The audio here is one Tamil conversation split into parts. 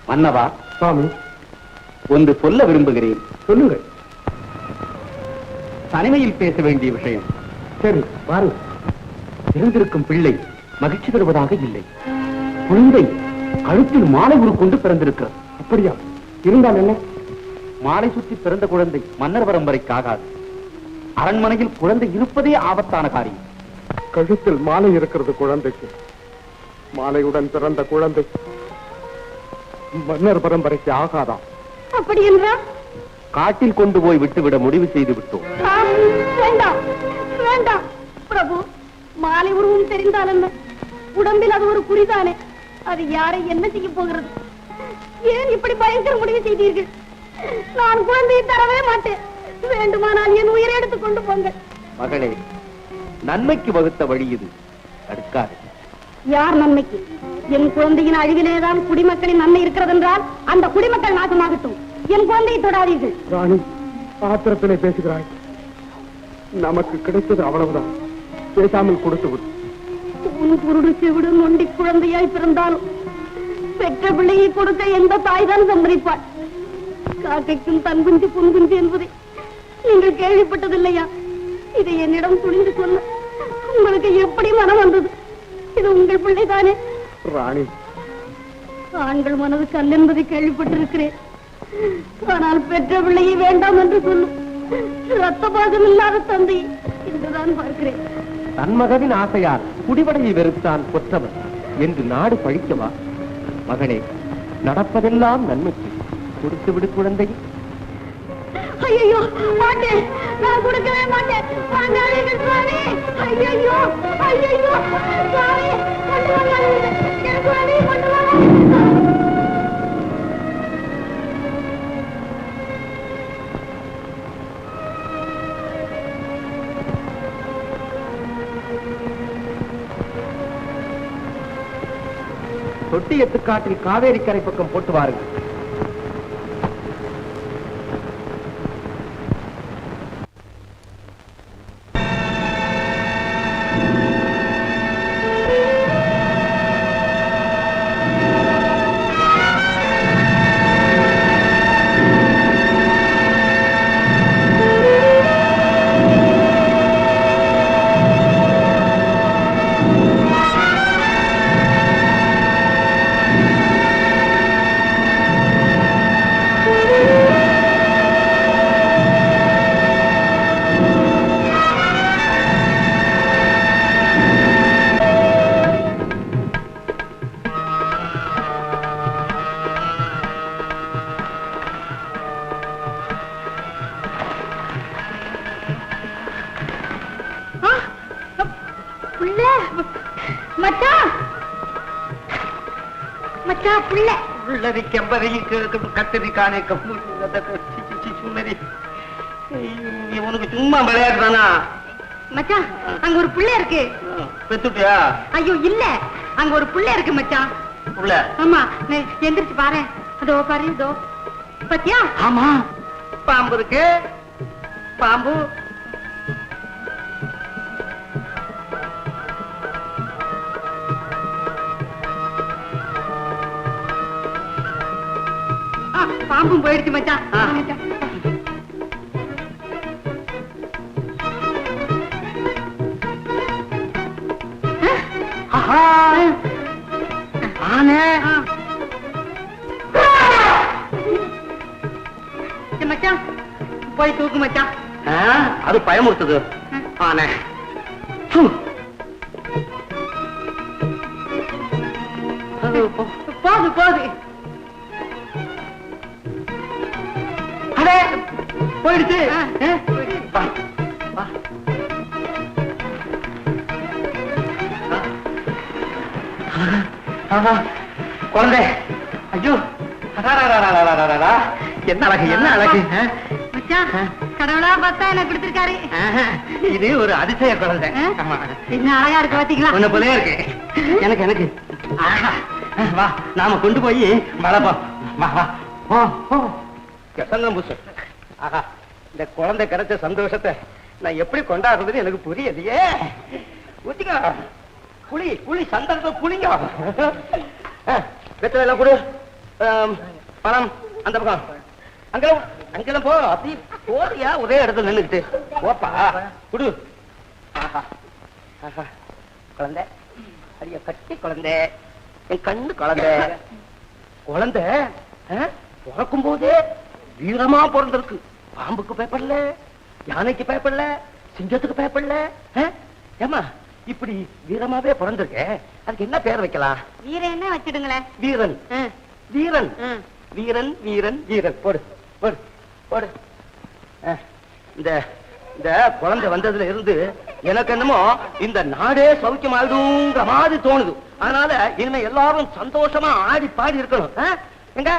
மன்னவா, சுவாமி, ஒன்று சொல்ல விரும்புகிறேன். சொல்லுங்கள். தனிமையில் பேச வேண்டிய விஷயம். சரி, வாருங்கள். பிறந்திருக்கும் பிள்ளை மகிழ்ச்சி தருவதாக இல்லை. குழந்தை கழுத்தில் மாலை உருக்கொண்டு பிறந்திருக்கிறது. அப்படியா? இருந்தால் என்ன? மாலை சுற்றி பிறந்த குழந்தை மன்னர் பரம்பரைக்கு ஆகாது. அரண்மனையில் குழந்தை இருப்பதே ஆபத்தான காரியம். கழுத்தில் மாலை இருக்கிறது குழந்தைக்கு. மாலையுடன் பிறந்த குழந்தை மன்னர் பரம்பரைக்கு ஆகாதா? அப்படி என்றால் காட்டில் கொண்டு போய் விட்டுவிட முடிவு செய்து விட்டோம். வேண்டாம் வேண்டாம் பிரபு. மாலை உருவம் தெரிந்தால் என்ன? உடம்பில் அது ஒரு குறிதானே. அது யாரை என்ன செய்ய போகிறது? ஏன் இப்படி பயங்கர முடிவு செய்தீர்கள்? நான் குழந்தையை தரவே மாட்டேன். வேண்டுமானால் என் உயிரை எடுத்துக் கொண்டு போங்கள். மகளே, நன்மைக்கு வகுத்த வழி இது, தடுக்காது. யார் நன்மைக்கு? என் குழந்தையின் அழிவிலேதான் குடிமக்களின் நன்மை இருக்கிறது என்றால் அந்த குடிமக்கள் நாசமாகட்டும். என் குழந்தையை தொடாதீர்கள். ராணி, ஆத்திரத்திலே பேசுகிறாய். நமக்கு கிடைத்தது அவ்வளவுதான். பேசாமல் கொடுத்து விடு. உன் குருடு செவிடு நொண்டி குழந்தையாய் பிறந்தாலும் பெற்ற பிள்ளையை கொடுக்க எந்த தாய்தான் சம்மதிப்பாள்? காக்கைக்கும் தன் குஞ்சு பொன் குஞ்சு என்பதை நீங்கள் கேள்விப்பட்டதில்லையா? இதை என்னிடம் துணிந்து சொல்ல உங்களுக்கு எப்படி மனம் வந்தது? இது உங்கள் பிள்ளைதானே? ராணி, ஆண்கள் மனது கல் என்பதை கேள்விப்பட்டிருக்கிறேன். ஆனால் பெற்ற பிள்ளையை வேண்டாம் என்று சொல்லும் ரத்த பாகம் இல்லாத தந்தையை இன்றுதான் பார்க்கிறேன். தன் மகனின் ஆசையால் குடிவடையை வெறுத்தான் கொற்றவன் என்று நாடு பழிக்கவா? மகனே, நடப்பதெல்லாம் நன்மைக்கு. கொடுத்து விடு குழந்தையை. ஐயோ, மாட்டேன். நான் கொடுக்கவே மாட்டேன். வாங்காதீர்கள் சுவாமி. ஐயோ ஐயோ சுவாமி, கொண்டு வாங்காதீர்கள். என் குழந்தையை கொண்டு வாங்க. தொட்டி எத்துக்காட்டில் காவேரி கரை பக்கம் போட்டு வாருங்கள். உனக்கு சும்மா விளையாடுறானா? மச்சான், அங்க ஒரு புள்ள இருக்கு. பெத்துட்டியா? ஐயோ இல்ல, அங்க ஒரு புள்ள இருக்கு மச்சான். புள்ள? ஆமா, எந்திரிச்சு பாரு. அதோ பாரு, இதோ பத்தியா? ஆமா, பாம்பு இருக்கு. பாம்பு பாம்பும் போயிடுச்சு மச்சான். மச்சான் போய் தூக்கு மச்சான். அது பயமுறுத்துது. ஆனே போது போது. போயிடுச்சு. குழந்தை, ஐயோ என்ன அழகு, என்ன அழகு. கடவுளா பார்த்தா எனக்கு கொடுத்திருக்காரு. இது ஒரு அதிசய குழந்தை. என்ன அழகா இருக்கு பாத்தீங்களா? உன்ன போலே இருக்கு. எனக்கு எனக்கு வா, நாம கொண்டு போய் வளர்ப்போம். வா வா. கசங்கம்பூசு. ஆஹா, இந்த குழந்தை கிடைச்ச சந்தோஷத்தை நான் எப்படி கொண்டாடுறதுன்னு எனக்கு புரியலையே. ஊத்திக்கா, புளி புளி சந்தர்ப்ப புளிங்க. வெத்தலை எல்லாம் கொடு. பணம் அந்த பக்கம் அங்கெல்லாம் அங்கெல்லாம் போ. அப்படி போறியா ஒரே இடத்துல நின்றுக்கிட்டு போப்பா குடு. ஆஹா ஆஹா குழந்தை அடிய கட்டி குழந்தை என் கண்ணு குழந்தை குழந்தை பிறக்கும் போதே வீரமா பிறந்திருக்கு. பாம்புக்கு பயப்படல, யானைக்கு பயப்படல, சிங்கத்துக்கு பயப்படல. ஏமா இப்படி வீரமாவே பிறந்திருக்க, அதுக்கு என்ன பேர் வைக்கலாம்? வீரன் என்ன வச்சிடுங்களேன். வீரன் வீரன் வீரன் வீரன் வீரன் போடு போடு போடு. இந்த இந்த குழந்தை வந்ததுல இருந்து எனக்கு என்னமோ இந்த நாடே சௌக்கியமாயிடுங்கிற மாதிரி தோணுது. அதனால இனிமே எல்லாரும் சந்தோஷமா ஆடி பாடி இருக்கணும். எங்க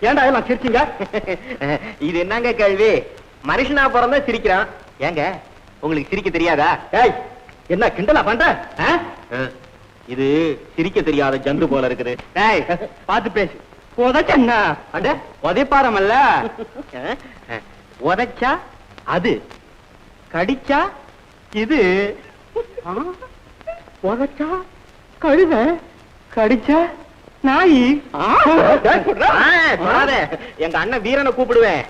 ஏன்டா எல்லாம் சிரிச்சீங்க? இது என்னங்க கேள்வி? மனுஷனா பிறந்தா சிரிக்கிறான். ஏங்க உங்களுக்கு சிரிக்க தெரியாதா? ஏய், என்ன கிண்டலா பண்ற? இது சிரிக்க தெரியாத ஜந்து போல இருக்குது. ஏய், பாத்து பேசு. உதச்சா அட உதைப்பாரம் அல்ல. உதைச்சா அது, கடிச்சா இது. உதச்சா கழுத, கடிச்சா நாய். எங்க அண்ணன் வீரனை கூப்பிடுவேன்.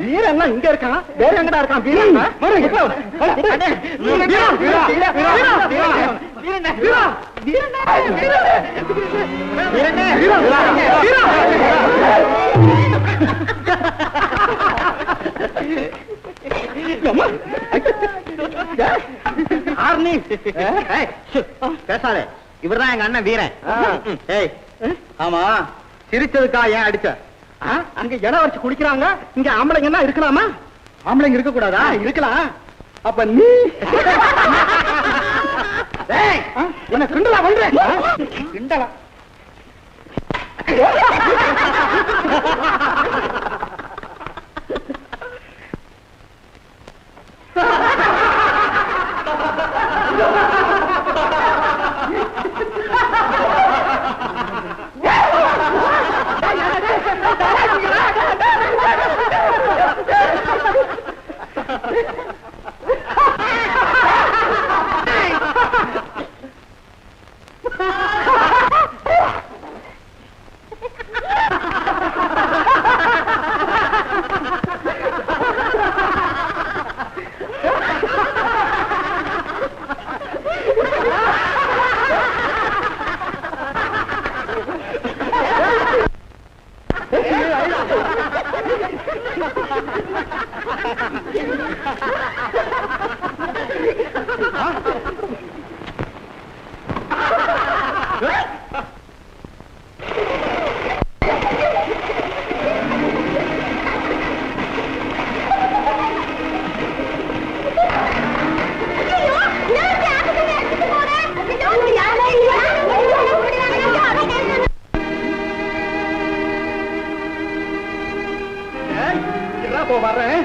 வீரன் இங்க இருக்கான், வேற எங்கடா இருக்கான்? வீரன் பேசாத. இவர்தான் எங்க அண்ணன் வீரன். ஏய், ஆமா, சிரிச்சதுக்கா ஏன் அடிச்ச? அங்க இடம் வச்சு குடிக்கிறாங்க, இங்க ஆம்பளைங்க என்ன இருக்கலாமா? ஆம்பளைங்க இருக்க கூடாதா? இருக்கலாம். அப்ப நீ என்ன கிண்டலா பண்ற? கிண்டலா? வர்றேன்.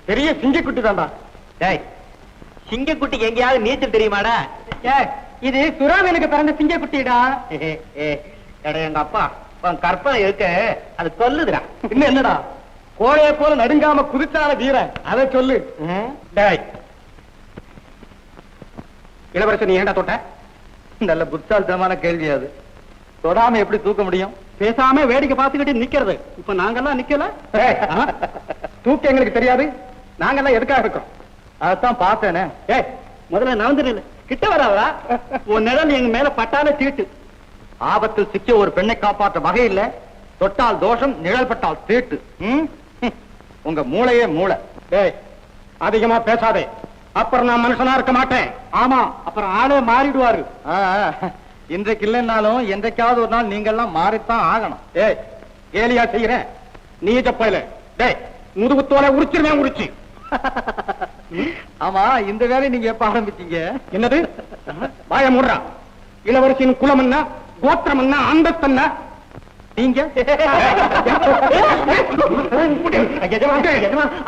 பெரிய சிங்கக்குட்டி தான்டா. சிங்கக்குட்டிக்கு எங்கேயாவது நீச்சல் தெரியுமாடா? இது சுறாமீனுக்கு பிறந்த சிங்கக்குட்டிடா. எங்க அப்பா கற்பனை இருக்க அது சொல்லுதுடா. இன்னும் என்னடா, கோழைய போல நடுங்காம குதிச்சான வீரன், அதை சொல்லு. இளவரசன் நீ ஏண்டா தொட்ட? நல்ல புத்தால்தனமான கேள்வி அது. தொடாம எப்படி தூக்க முடியும்? பேசாம வேடிக்கை பார்த்துக்கிட்டு நிக்கிறது. இப்ப நாங்கெல்லாம் நிக்கல. தூக்க எங்களுக்கு தெரியாது, நாங்கெல்லாம் எதுக்காக இருக்கோம்? அதான் பார்த்தேனே. முதல்ல நவந்து கிட்ட வராதா? உன் நிழல் எங்க மேல பட்டால தீட்டு. ஆபத்தில் சிக்க ஒரு பெண்ணை காப்பாற்ற வகை இல்ல. தொட்டால் தோஷம், நிழல் பட்டால் தீட்டு. உங்க மூளையே மூளை. அதிகமா பேசாதே, அப்புறம் நான் மனுஷனா இருக்க மாட்டேன். ஆமா, அப்புறம் ஆளே மாறிடுவாரு. இன்றைக்கு இல்லைன்னாலும் என்றைக்காவது ஒரு நாள் நீங்கெல்லாம் மாறித்தான் ஆகணும். ஏலியா செய்யறேன், நீ ஜப்பையில முதுகுத்தோலை உரிச்சிருவேன், உரிச்சு. ஆமா, இந்த வேலையை நீங்க எப்ப ஆரம்பிச்சீங்க? என்னது? வாய மூடுறா. இளவரசியின் குலம் என்ன, கோத்திரம் என்ன, அந்தஸ்து என்ன? நீங்க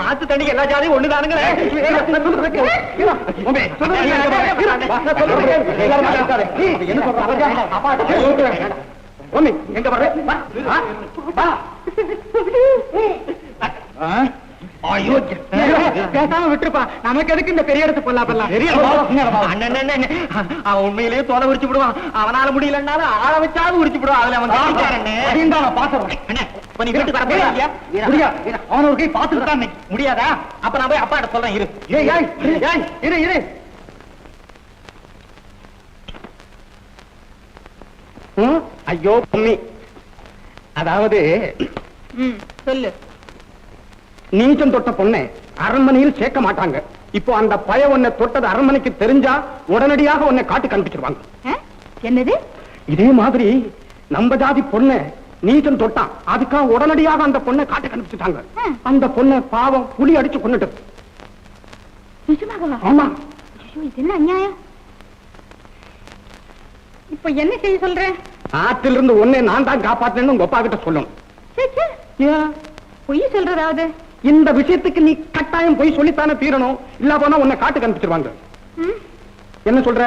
ஆத்து தண்ணி எல்லா ஜாதியும் ஒண்ணுதானுங்க. எங்க பேசாம விட்டுருப்பா, நமக்கு எதுக்கு இந்த பெரிய இடத்து பொல்லாப்பெல்லாம்? அவன் உண்மையிலேயே தோலை உரிச்சு விடுவான். அவனால முடியலன்னாலும் ஆள வச்சாலும் உரிச்சு விடுவான். அதுல அவன் பாத்துறேன். அவன் ஒரு கை பாத்துக்கிட்டான். முடியாதா? அப்ப நான் போய் அப்பா கிட்ட சொல்றேன். இரு இரு. ஐயோ பொம்மி, அதாவது சொல்லு. நீச்சம் தொட்ட பொண்ணை அரண்மனையில் சேர்க்க மாட்டாங்க. இப்போ அந்த பய உன்னை தொட்டது அரண்மனைக்கு தெரிஞ்சா உடனடியாக உன்னை காட்டு கண்டுபிடிச்சிருவாங்க. என்னது? இதே மாதிரி நம்ம ஜாதி பொண்ணை நீச்சம் தொட்டான், அதுக்காக உடனடியாக அந்த பொண்ணை காட்டு கண்டுபிடிச்சிட்டாங்க. அந்த பொண்ணை பாவம் புலி அடிச்சு கொண்டுட்டு. ஆமா. இது என்ன அநியாயம்? இப்ப என்ன செய்ய சொல்றேன்? ஆற்றிலிருந்து உன்னை நான் தான் காப்பாத்தினேன்னு உங்க அப்பா கிட்ட சொல்லணும். பொய் சொல்றதாவது? இந்த விஷயத்துக்கு நீ கட்டாயம் போய் சொல்லித்தானே தீரணும். இல்ல போனா உன்னை காட்டு கண்டுபிடிச்சிருவாங்க. என்ன சொல்ற?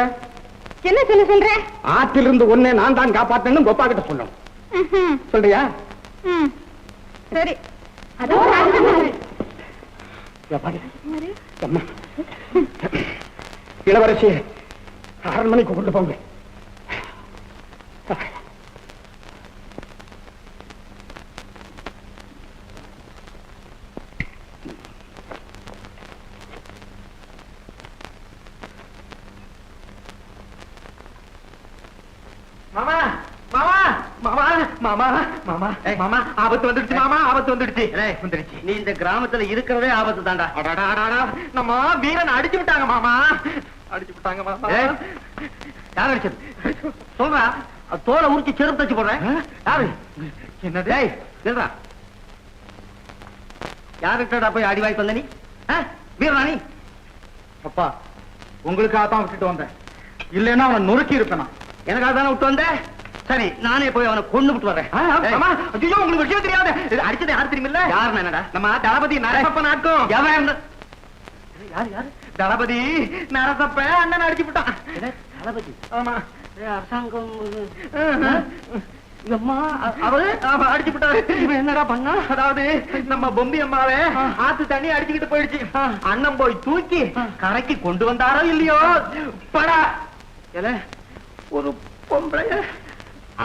என்ன சொல்ற? ஆற்றிலிருந்து உன்னை நான் தான் காப்பாத்தினேன்னு உங்க அப்பா கிட்ட சொல்லணும். சொல்றியா? சரி. இளவரசி அரண்மனைக்கு கொண்டு போங்க. ஆபத்து வந்துடுச்சு மாமா, ஆபத்து வந்துடுச்சு. நீ இந்த கிராமத்துல இருக்கிறதே ஆபத்து தாண்டா. நம்ம வீரன் அடிச்சு விட்டாங்க மாமா, அடிச்சு விட்டாங்க மாமா. யார் அடிச்சது சொல்றா? தோலை உரிச்சு செருப்பு தச்சு போடுறேன். யாரு? என்னது? சொல்றா, யாருக்கிட்டா போய் அடி வாய்ப்பு வந்த நீ? வீரராணி? அப்பா, உங்களுக்காக தான் விட்டுட்டு வந்தேன். இல்லைன்னா அவனை நொறுக்கி இருப்பேன். எனக்காக தானே விட்டு வந்த? சரி, நானே போய் அவனை கொண்டு விட்டு வர்றேன். உங்களுக்கு விஷயம் தெரியாது. அடிச்சது யாரு தெரியுமில்ல? யாரு? என்னடா? நம்ம தளபதி நரசப்ப நாட்கும். யாரு? தளபதி நரசப்ப அண்ணன் அடிச்சு விட்டான். தளபதி? ஆமா. அரசாங்கம் அடிச்சு விட்டாரு. என்னடா பண்ணா? அதாவது நம்ம பொம்பி அம்மாவே ஆத்து தண்ணி அடிச்சுக்கிட்டு போயிடுச்சு. அண்ணன் போய் தூக்கி கரைக்கு கொண்டு வந்தாரோ இல்லையோ படா. ஒரு பொம்பளைய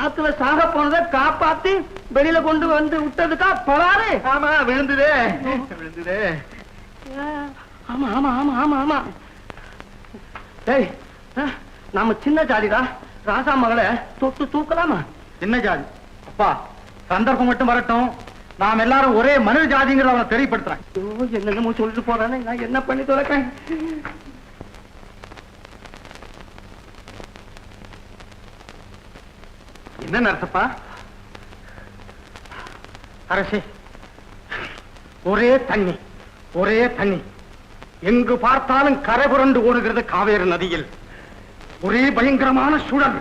ஆத்துல சாக போனதை காப்பாத்தி வெளியில கொண்டு வந்து விட்டதுக்கா பலாரு. ஆமா, விழுந்துதே விழுந்துதே. ஆமா ஆமா ஆமா ஆமா ஆமா. டேய், நாம சின்ன ஜாதிடா. ராசா மகளை தொட்டு தூக்கலாமா? என்ன ஜாதி? அப்பா, சந்தர்ப்பம் மட்டும் வரட்டும். நாம் எல்லாரும் ஒரே மனித ஜாதிங்கிறத அவனை தெரியப்படுத்துறேன். என்னென்னமோ சொல்லிட்டு போறானே, நான் என்ன பண்ணி தொலைக்கிறேன்? என்ன நரசப்பா? அரசே, ஒரே தண்ணி, ஒரே தண்ணி. எங்கு பார்த்தாலும் கரை புரண்டு ஓடுகிறது காவேரி நதியில். ஒரே பயங்கரமான சூழல்.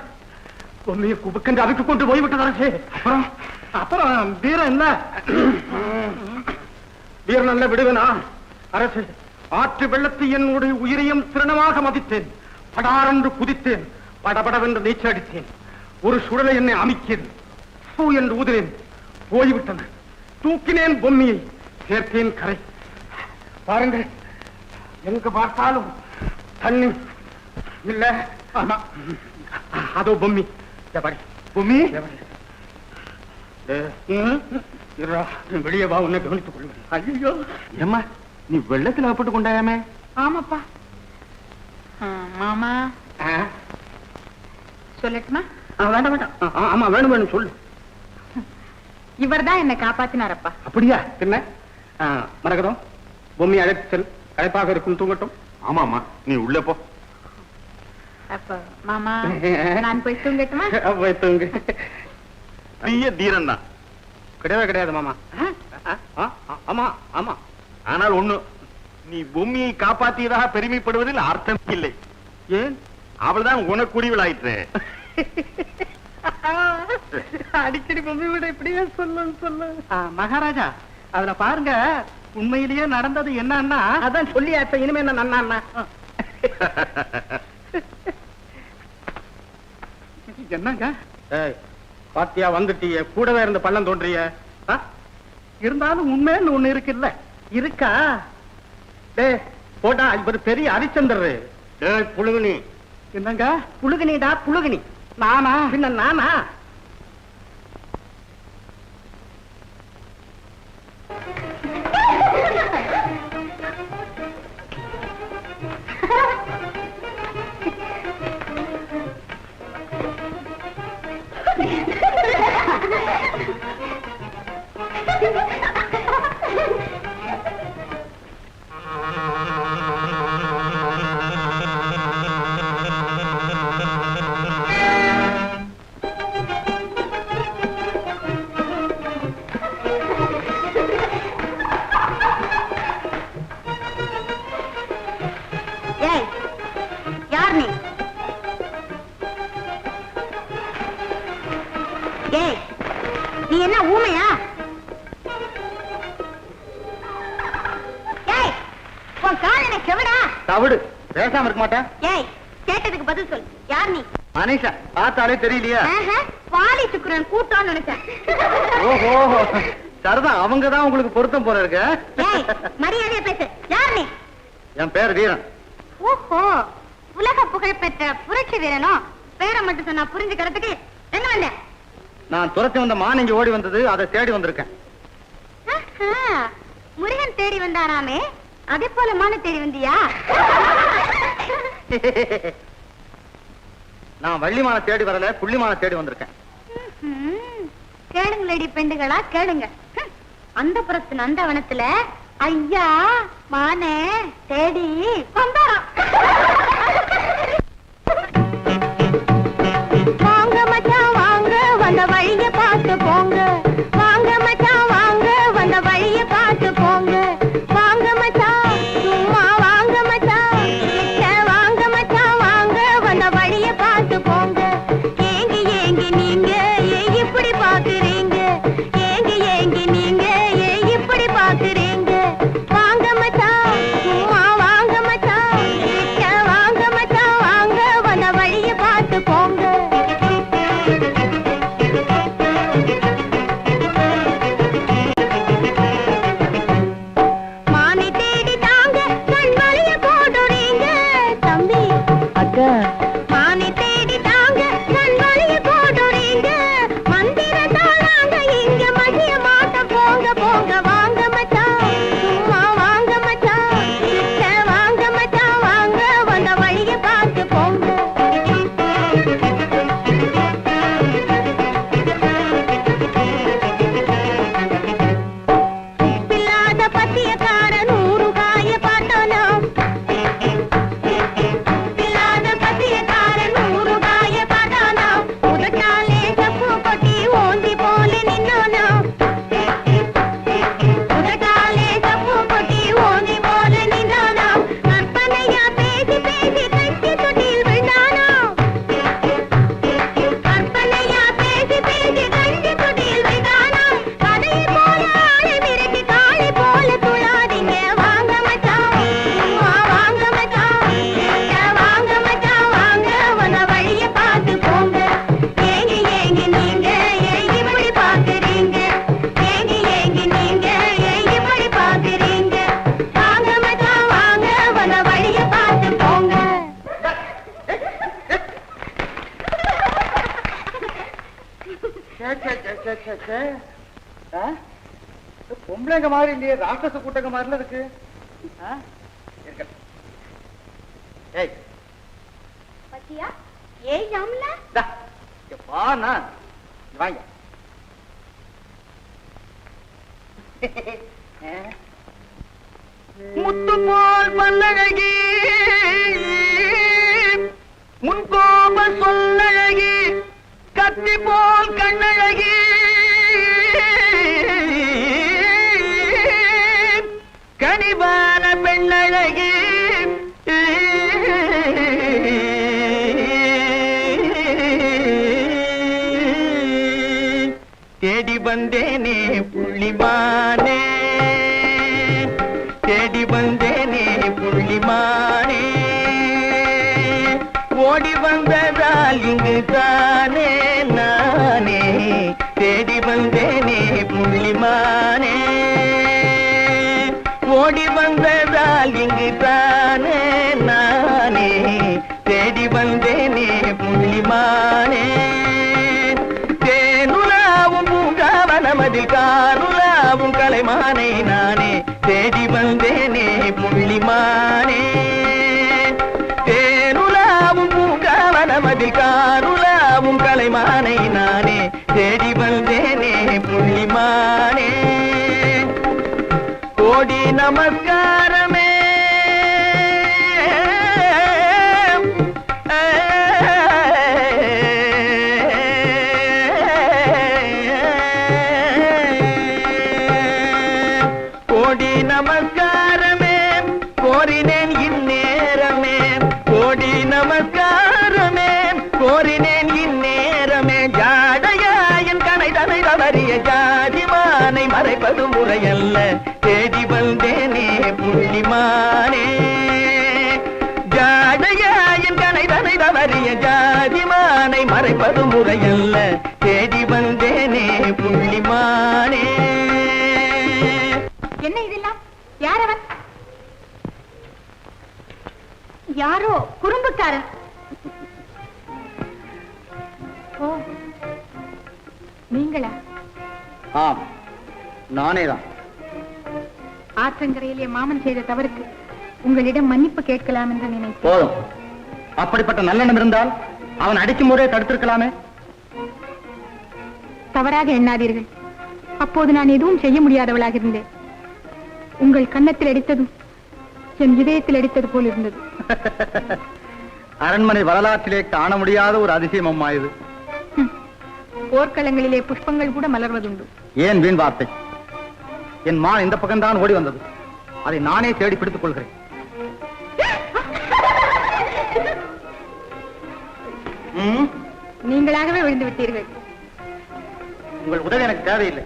பொம்மையை குபுக்கென்று அவிக்கு கொண்டு போய்விட்டது அரசே. அப்புறம் வீரன் இல்ல, வீரன் அல்ல விடுவேனா? அரசே, ஆற்று வெள்ளத்தை என்னுடைய உயிரையும் திறனமாக மதித்தேன். படாரென்று குதித்தேன், படபடவென்று நீச்சல் அடித்தேன். ஒரு சுழலை என்னை அமைக்கிறேன், பூ என்று ஊதினேன், போய்விட்டன. தூக்கினேன் பொம்மியை, சேர்த்தேன் கரை. பாருங்கள், எங்க பார்த்தாலும் தண்ணி இல்ல. ஆமா, அதோ பொம்மி. பொம்மி வெளியே வா, உன்னை கவனித்துக் கொள்வேன். ஐயோ ஏம்மா, நீ வெள்ளத்தில் அகப்பட்டு கொண்டாயாமே? ஆமாப்பா. மாமா சொல்லட்டுமா? வேண்டாம் வேண்டாம். ஆமா, வேணும் வேணும் சொல்லு. இவர் தான் என்னை காப்பாத்தினாரப்பா. அப்படியா? என்ன மரகதம், பொம்மி அழைத்து செல், களைப்பாக இருக்கும், தூங்கட்டும். ஆமாமா, நீ உள்ள போ. அப்ப மாமா, நான் போய் தூங்கட்டுமா? போய் தூங்கு. பெரிய தீரன் தான். கிடையவே கிடையாது மாமா. ஆமா ஆமா. ஆனால் ஒண்ணு, நீ பொம்மியை காப்பாற்றியதாக பெருமைப்படுவதில் அர்த்தம் இல்லை. ஏன்? அவள்தான் உனக்குரியவள் ஆயிற்று. அடிக்கடி பொம்மி விட இப்படியே சொல்லு மகாராஜா அதுல பாருங்க உண்மையிலேயே நடந்தது என்னன்னா அதான் சொல்லியாச்ச இனிமே என்ன நன்னா என்னங்க பாத்தியா வந்துட்டிய கூடவே இருந்து பள்ளம் தோன்றிய இருந்தாலும் உண்மைன்னு ஒண்ணு இருக்குல்ல இருக்கா டே போட்டா இவர் பெரிய ஹரிச்சந்தர் புழுகுனி என்னங்க புழுகுனிடா புழுகுனி நானா பின்ன நானா நீ என்ன ஊமையா? ஏய் உன் கால் என்ன செவிடா? தவிடு பேசாம இருக்க மாட்டேன். ஏய் கேட்டதுக்கு பதில் சொல். யார் நீ? மனிஷா பார்த்தாலே தெரியலையா? வாலி சுக்குரன் கூட்டான்னு நினைச்சேன். ஓஹோ சரிதான், அவங்கதான் உங்களுக்கு பொருத்தம் போல இருக்கு. ஏய் மரியாதையா பேசு. யார் நீ? என் பேர் வீரன். ஓஹோ உலக புகழ் பெற்ற புரட்சி வீரனோ? பேரை மட்டும் சொன்னா புரிஞ்சுக்கிறதுக்கு என்ன வந்த? நான் துரத்தி வந்த மான் இங்க ஓடி வந்தது, அதை தேடி வந்திருக்கேன். முருகன் தேடி வந்தாராமே, அதே போல மான தேடி வந்தியா? நான் வள்ளிமான தேடி வரல, புள்ளிமான தேடி வந்திருக்கேன். கேளுங்களேடி பெண்டுகளா கேளுங்க. அந்த புறத்து நந்தவனத்துல ஐயா மானே தேடி வந்தாராம். வாங்க மச்சான் வாங்க, வந்த வழிய பார்த்து போங்க. வாங்க மச்சான் வாங்க, வந்த வழிய பார்த்து போங்க. வாங்க மச்சான் சும்மா வாங்க மச்சான், வாங்க மச்சான் வாங்க, வந்த வழிய பார்த்து போங்க. ஏங்கி ஏங்கி நீங்க இப்படி பாக்குறீங்க, ஏங்கி ஏங்கி நீங்க இப்படி பாக்குறீங்க. வாங்க மச்சான் சும்மா வாங்க மச்சான், வாங்க மச்சான் வாங்க, வந்த வழிய பார்த்து போங்க. மானை தேடி தாங்க கண் வளைய போடுறீங்க தம்பி. அக்கா மானை தேடி தாங்க கண் வளைய போடுறீங்க. மந்திர தாளாங்க இங்க மதிய மாட்டம் போங்க போங்க. வாங்க மச்சான் சும்மா வாங்க மச்சான், வாங்க மச்சான் வாங்க, வந்த வழிய பார்த்து போங்க. உப்பில்லாத பத்தியக்கார 100 காய பாட்டானா, உப்பில்லாத பத்தியக்கார 100 காய பாட்டானா. உதட்டாலே சப்பு கொட்டி ஓந்தி போல நின்னானா, உதட்டாலே சப்பு கொட்டி ஓந்தி போல நின்னானா. கற்பனையா பேசி பேசி கஞ்சி தொட்டில் விழுந்தானா, கற்பனையா பேசி பேசி கஞ்சி தொட்டில் விழுந்தானா. கதையை போல ஆளை மிரட்டி காளை போல துளாதீங்க. வாங்க மச்சான் சும்மா வாங்க மச்சான், வாங்க மச்சான் வாங்க, வந்த வழிய பார்த்து போங்க. ஏங்கி ஏங்கி நீங்க இப்படி பாக்குறீங்க, ஏங்கி ஏங்கி நீங்க இப்படி பாக்குறீங்க. வாங்க மச்சான் வாங்க, வந்த வழிய பார்த்து போங்க. பொம்பளைங்க மாதிரி இல்லையே, ராட்சச கூட்டங்க மாதிரில இருக்கு. இருக்கட்டும். ஏய் பத்தியா ஏய் ஜாம்ல டா, இங்க வா, நான் இங்க வாங்க. முத்து போல் பல்லழகி, முன்கோப சொல்லழகி, கத்தி போல் கண்ணழகி, கனிவான பெண்ணழகி, வந்தேனே புள்ளிமானே, தேடி வந்தேனே புள்ளிமானே, ஓடி வந்ததால் இங்கு தானே நானே, தேடி வந்தேனே புள்ளிமானே, ஓடி வந்ததால் இங்கு தானே நானே, தேடி வந்தேனே புள்ளிமானே, தேனுலாவும் பூங்காவனமதில் காருலாவும் கலைமானை நானே, தேடி வந்தேனே புள்ளிமானே, தேனுலாவும் பூங்காவனமதில் காருலாவும் கலைமானை நானே, தேடி வந்தேனே புள்ளிமானே, கோடி நமஸ்காரமே, கோடி நமஸ்காரமே, கோரினேன் இந்நேரமே, கோடி நமஸ்காரமே, கோரினேன் இந்நேரமே, ஜாடையாயின் கனை தனை தவறிய ஜாதிமானை மறைப்பது முறையல்ல, தேடி வந்தேனே புள்ளிமானே, ஜாடையாயின் கனை தனை தவறிய ஜாதிமானை மறைப்பது முறையல்ல, தேடி வந்தேனே புள்ளிமானே. என்ன இதெல்லாம்? யார் அவன்? யாரோ குறும்புக்காரன். ஓ, நீங்களா? ஆம், நானேதான். ஆற்றங்கரையிலே மாமன் செய்த தவறுக்கு உங்களிடம் மன்னிப்பு கேட்கலாம் என்று நினைத்தேன். போதும், அப்படிப்பட்ட நல்லெண்ணம் இருந்தால் அவன் அடிக்கும் முறையை தடுத்திருக்கலாமே. தவறாக எண்ணாதீர்கள். அப்போது நான் எதுவும் செய்ய முடியாதவளாக இருந்தேன். உங்கள் கன்னத்தில் அடித்ததும் என் இதயத்தில் அடித்தது போல் இருந்தது. அரண்மனை வரலாற்றிலே காண முடியாத ஒரு அதிசயம் அம்மா இது. போர்க்களங்களிலே புஷ்பங்கள் கூட மலர்வதுண்டு. ஏன் வீண் வார்த்தை? என் மான் இந்த பக்கம்தான் ஓடி வந்தது. அதை நானே தேடி பிடித்துக் கொள்கிறேன். நீங்களாகவே விழுந்து விட்டீர்கள். உங்கள் உதவி எனக்கு தேவையில்லை.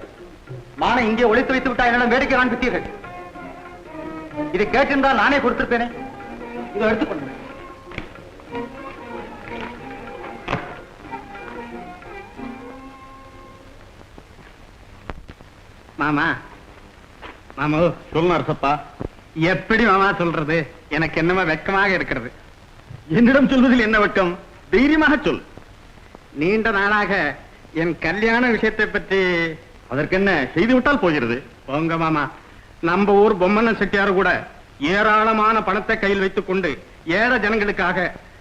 மானை இங்கே ஒளித்து வைத்து விட்டா என்னிடம் வேடிக்கை காண்பித்தீர்கள். இதை கேட்டிருந்தால் நானே கொடுத்திருப்பேனே. இதை எடுத்துக்கொண்டு மாமா. மாமா சொல்லு அரசப்பா. எப்படி மாமா சொல்றது? எனக்கு என்னமா வெட்கமாக இருக்கிறது. என்னிடம் சொல்வதில் என்ன வெட்கம்? தைரியமாக சொல். நீண்ட நாளாக என் கல்யாண விஷயத்தை பற்றி அதற்கு என்ன செய்து விட்டால் போகிறது. போங்க மாமா. நம்ம ஊர் பொம்மண்ண செட்டியார் கூட ஏராளமான பணத்தை கையில் வைத்துக் கொண்டு ஏழை ஜனங்களுக்காக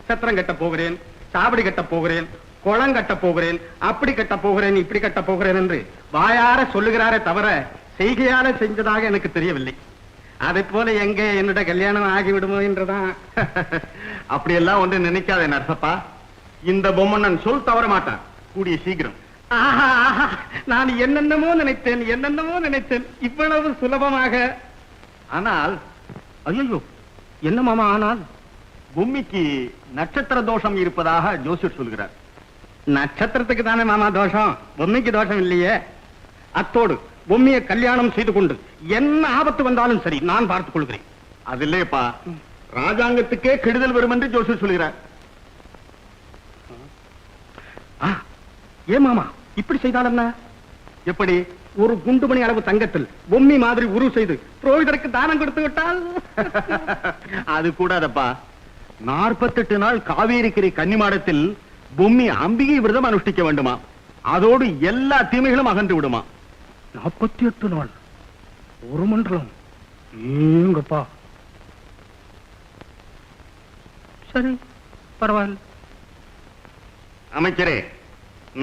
சத்திரம் கட்ட போகிறேன், சாவடி கட்ட போகிறேன், குளம் கட்ட போகிறேன், அப்படி கட்ட போகிறேன், இப்படி கட்ட போகிறேன் என்று வாயார சொல்லுகிறாரே தவிர செய்கையால செஞ்சதாக எனக்கு தெரியவில்லை. அதை போல எங்க என்னோட கல்யாணம் ஆகிவிடுமோ என்றுதான். அப்படியெல்லாம் ஒன்று நினைக்காதே நரசப்பா. இந்த பொம்மண்ணன் சொல் தவற மாட்டான் கூடிய சீக்கிரம். ஆஹா, ஆஹா, நான் என்னென்னமோ நினைத்தேன் இவ்வளவு சுலபமாக. ஆனால் ஐயோ, என்ன மாமா? ஆனால் பூமிக்கு நட்சத்திர தோஷம் இருப்பதாக ஜோசியர் சொல்கிறார். நட்சத்திரத்துக்கு தானே மாமா தோஷம், பொம்மைக்கு தோஷம் இல்லையே. அத்தோடு பொம்மையை கல்யாணம் செய்து கொண்டு என்ன ஆபத்து வந்தாலும் சரி நான் பார்த்துக் கொள்கிறேன். அது இல்லையப்பா, ராஜாங்கத்துக்கே கெடுதல் வரும் என்று ஜோசியர் சொல்கிறார். ஏன் மாமா இப்படி செய்தால் என்ன? எப்படி? ஒரு குண்டுமணி அளவு தங்கத்தில் பொம்மி மாதிரி உருவ செய்து புரோகிதருக்கு தானம் கொடுத்து விட்டால் அது கூடாதப்பா. 48 நாள் காவேரிக்கரை கன்னிமாடத்தில் பொம்மி அம்பிகை விரதம் அனுஷ்டிக்க வேண்டுமா. அதோடு எல்லா தீமைகளும் அகன்று விடுமா. 48 நாள் ஒரு மண்டலம். ஏங்கப்பா, சரி பரவாயில்ல. அமைச்சரே,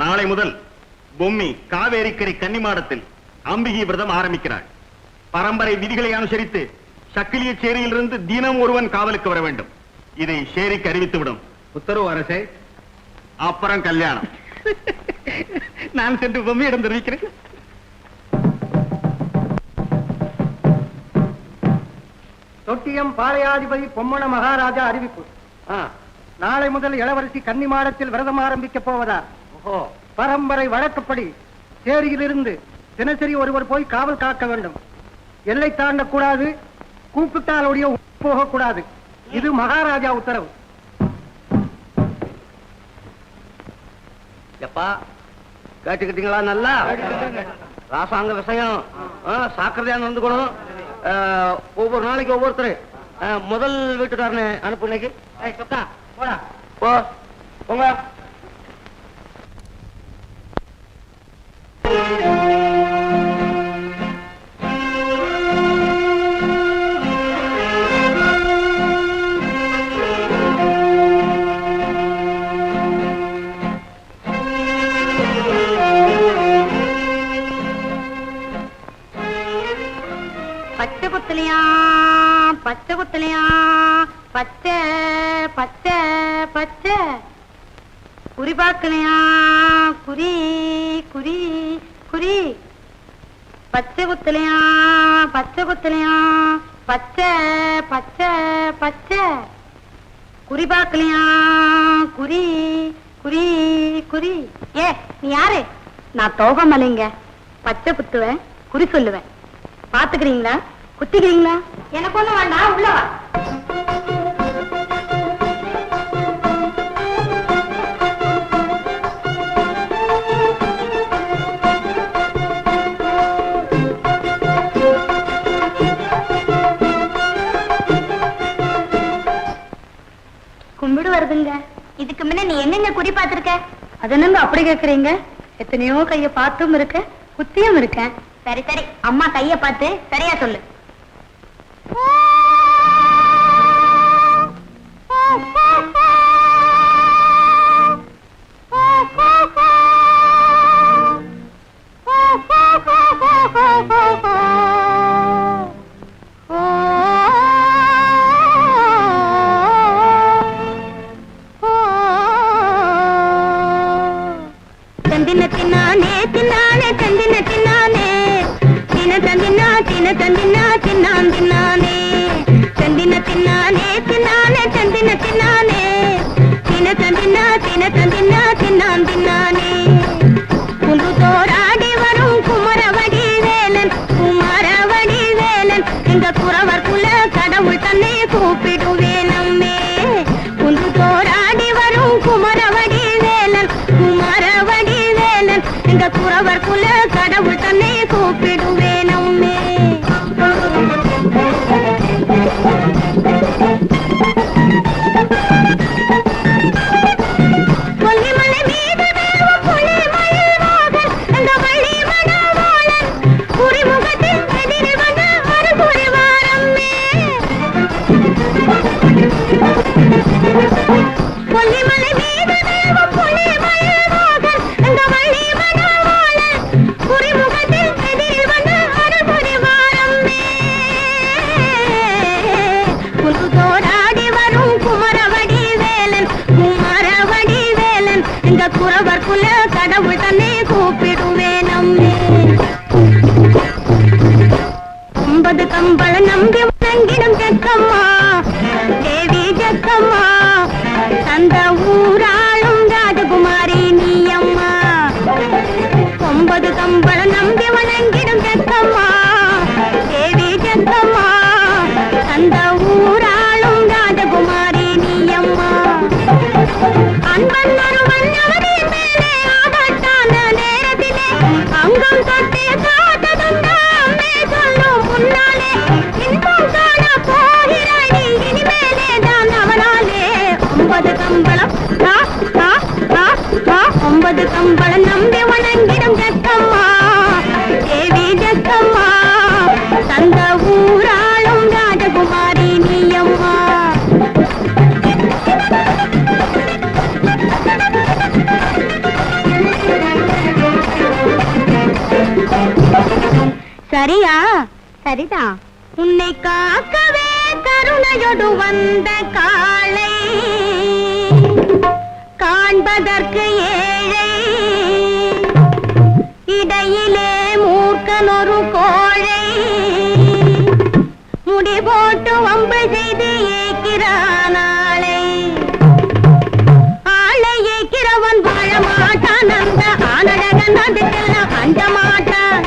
நாளை முதல் பொம்மி காவேரிக்கரை கன்னிமாடத்தில் அம்பிகை விரதம் ஆரம்பிக்கிறாள். பரம்பரை விதிகளை அனுசரித்து சக்கிலிய சேரியிலிருந்து தினம் ஒருவன் காவலுக்கு வர வேண்டும். இதை சேரிக்கு அறிவித்துவிடும். உத்தரவு அரசே. அப்புறம் கல்யாணம். நான் சென்று பொம்மையிடம் தெரிவிக்கிறேன். தொட்டியம் பாளையாதிபதி பொம்மன மகாராஜா அறிவிப்பு. நாளை முதல் இளவரசி கன்னிமாடத்தில் விரதம் ஆரம்பிக்க போவதா? பரம்பரை வழக்கப்படி சேரியிலிருந்து தினசரி ஒருவர் போய் காவல் காக்க வேண்டும். எல்லை தாண்டக்கூடாது, கூப்பிட்டால் ஒழிய போகக்கூடாது. இது மகாராஜா உத்தரவு. எப்பா கேட்டுக்கிட்டீங்களா? நல்லா ராசாங்க விஷயம் சாக்கிரதையா நடந்துக்கணும். ஒவ்வொரு நாளைக்கு ஒவ்வொருத்தர் முதல் வீட்டுக்காரனை அனுப்பு. இன்னைக்கு போடா போங்க. பச்சை குத்தலையா பச்சை குத்தலையா பச்சை பச்சை பச்சை குறி பார்க்கலையா குறி குறி குறி பச்சை குத்தலையா பச்சை குத்தலையா பச்சை பச்சை பச்சை குறி பார்க்கலையா குறி குறி குறி. ஏ நீ யாரு? நான் தோகமலைங்க. பச்சை குத்துவேன், குறி சொல்லுவேன். பாத்துக்கிறீங்களா? குத்திக்கிறீங்களா? எனக்கு ஒண்ணு வேண்டாம், உள்ள வா. கும்பிடு வருதுங்க. இதுக்கு முன்ன நீ என்னங்க குறி பாத்திருக்க? அது என்னங்க அப்படி கேக்குறீங்க? எத்தனையோ கைய பார்த்தும் இருக்க, குத்தியும் இருக்கேன். சரி சரி, அம்மா கைய பார்த்து சரியா சொல்லு. தந்தின தின்னானே தின்னானே தந்தின தின்னானே தின தந்தினா தின தந்தினா தின்னான் தின்னானே தந்தின தின்னானே தின்னானே தந்தின தின்னானே தின தந்தினா தின தந்தினா தின்னான் தின்னானே. குன்று தோராடி வரும் குமரவடி வேலன் குமரவடி வேலன் எங்க குறவர் குல கடவுள் தன்னை கூப்பிடுவேன் நம்மே. குன்று தோராடி வரும் குமரவடி வேலன் குமரவடி வேலன் எங்க குறவர் குல கடவுள் தன்னை கூப்பிடுவேன் நம்மே. கொல்லிமலை மீது தேவம் புலி மயில் மோகன் எங்க வள்ளி மணவாளன் குறிமுகத்தில் எதிரி வந்த ஒரு குறிவாரம்மே. கொல்லிமலை மீது தேவம் புலி மயில் மோகன் எங்க வள்ளி மணவாளன் குறிமுகத்தில் எதிரி வந்த ஒரு குறிவாரம்மே. குன்று தோராடி வரும் குமரவடி வேலன் குமரவடி வேலன் எங்க குறவர் குல கடவுள் தன்னை கூப்பிடுவேன் நம்மே. 9 கம்பள நம்பி வணங்கிடும் ஜக்கம்மா தேவி ஜக்கம்மா தந்த ஊராளும் ராஜகுமாரி நீ அம்மா. 9 கம்பள நம்பி வணங்கிடும் ஜக்கம்மா தேவி ஜக்கம்மா தந்த ஊராளும் ராஜகுமாரி நீ அம்மா. அன்பன் ஒருவன் அவரின் மேலே ஆபத்தான நேரத்திலே அங்கம் தொட்டு காத்ததுண்டா அம்மே சொல்லும் முன்னாலே இன்பம் காண போகிறாய் இனிமேலே தான் அவனாலே. 9 கம்பளம் 9 கம்பளம் நம்பி வணங்கிடும் ஜக்கம்மா தேவி ஜக்கம்மா தந்த ஊராளும் ராஜகுமாரி நீ அம்மா. சரியா? சரிதான். உன்னை காக்கவே கருணையொடு வந்த காளை காண்பதற்கு ஏழை இடையிலே மூர்க்கனொரு கோழை முடி போட்டு வம்பு செய்து ஏக்கிறானாளை. ஆளை ஏக்கிறவன் வாழ மாட்டான், அந்த ஆனழகன் அதுக்கெல்லாம் அஞ்ச மாட்டான்.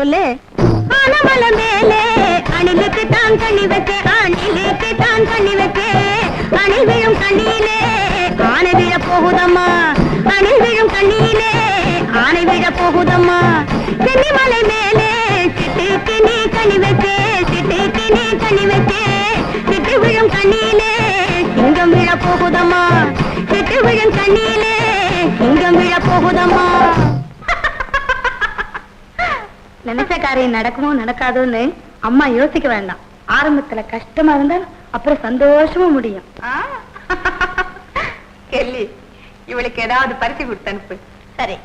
சொல்லு. ஆனமலை மேலே அணிலுக்கு தான் கண்ணி வச்சே, அணிலுக்கு தான் கண்ணி வச்சே, அணில் விழும் கண்ணியிலே ஆனை விழ போகுதம்மா, அணில் விழும் கண்ணியிலே ஆனை விழ போகுதம்மா. சென்னிமலை மேலே சிட்டுக்கு நீ கண்ணி வச்சே, சிட்டுக்கு நீ கண்ணி வச்சே, சிட்டு விழும் கண்ணியிலே சிங்கம் விழ போகுதம்மா, சிட்டு விழும் கண்ணியிலே சிங்கம் விழ போகுதம்மா. நினைச்ச காரியம் நடக்குமோ நடக்காதோன்னு அம்மா யோசிக்க வேண்டாம். ஆரம்பத்துல கஷ்டமா இருந்தால் அப்புறம் சந்தோஷமா முடியும். கெல்லி, இவளுக்கு ஏதாவது பரிசு கொடுத்து அனுப்பு. சரி.